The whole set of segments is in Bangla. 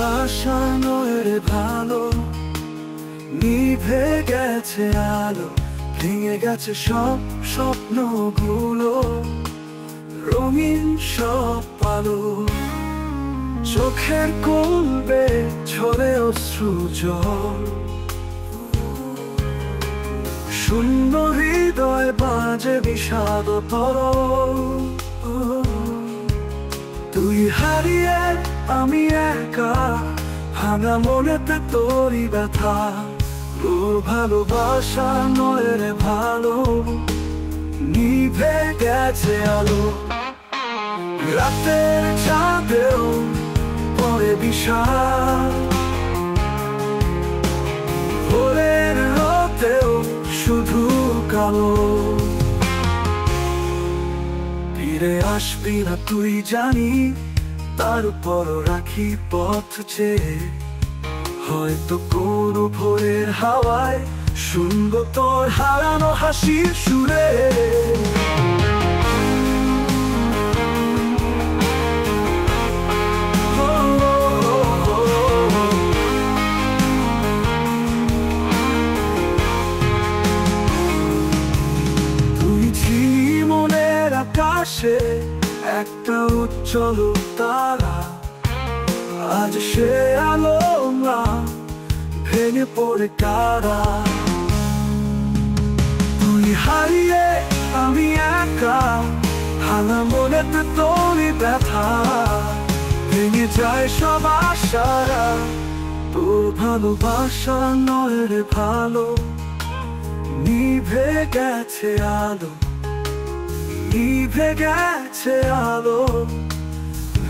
ভালোবাসা নয় রে ভালো, নিভে গেছে আলো, ভেঙে গেছে সব স্বপ্নগুলো, রঙিন সব আলো। চোখের কোণে ঝরে অশ্রু জল, শূন্য হৃদয় বাজে বিষাদ তরল। তুই হারিয়ে আমি একা, ভাঙা মনেতে তোরই ব্যথা। ও ভালোবাসা নয় রে ভালো, নিভে গেছে আলো। রাতের চাঁদেও পরে বিষাদ, ভোরের রোদেও শুধু কালো। ফিরে আসবি না তুই জানি, তারপর রাখি পথ চেয়ে। হয়তো কোনো ভোরের হাওয়ায় শুনবো তোর হারানো হাসির সুরে। তুই ছিলি মনের আকাশে একটা উজ্জ্বল তারা, আজ সে আলো না, ভেঙে পড়ে কারা। তুই হারিয়ে আমি একা, ভাঙা মনেতে তোরই ব্যথা। ভেঙে যায় সব আশারা, তোর ভালোবাসা নয় রে ভালো, নিভে গেছে আলো, নিভে গেছে আলো,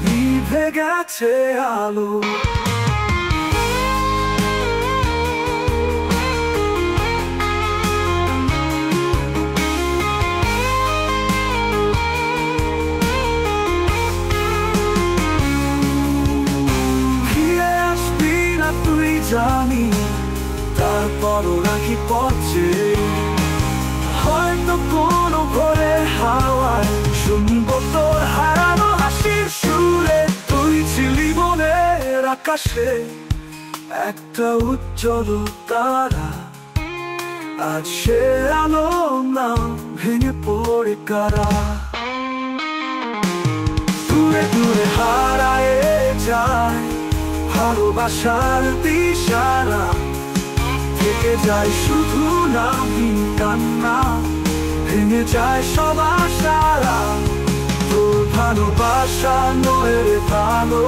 নিভে গেছে আলো। ফিরে আসবি না তুই জানি, তারপরও রাখি পথে। হয়তো কোনো ভোরের হাওয়ায় শুনবো তোর হারানো হাসির সুরে। তুই ছিলি মনের আকাশে একটা উজ্জ্বল তারা, আজ সে আলো না, ভেঙে পড়ে কারা। দূরে দূরে হারায় যায় ভালোবাসার দিশারা, থেকে যায় শুধু নামহীন কান্না, ভেঙে যায় সব আশারা। তোর ভালোবাসা নয় রে ভালো,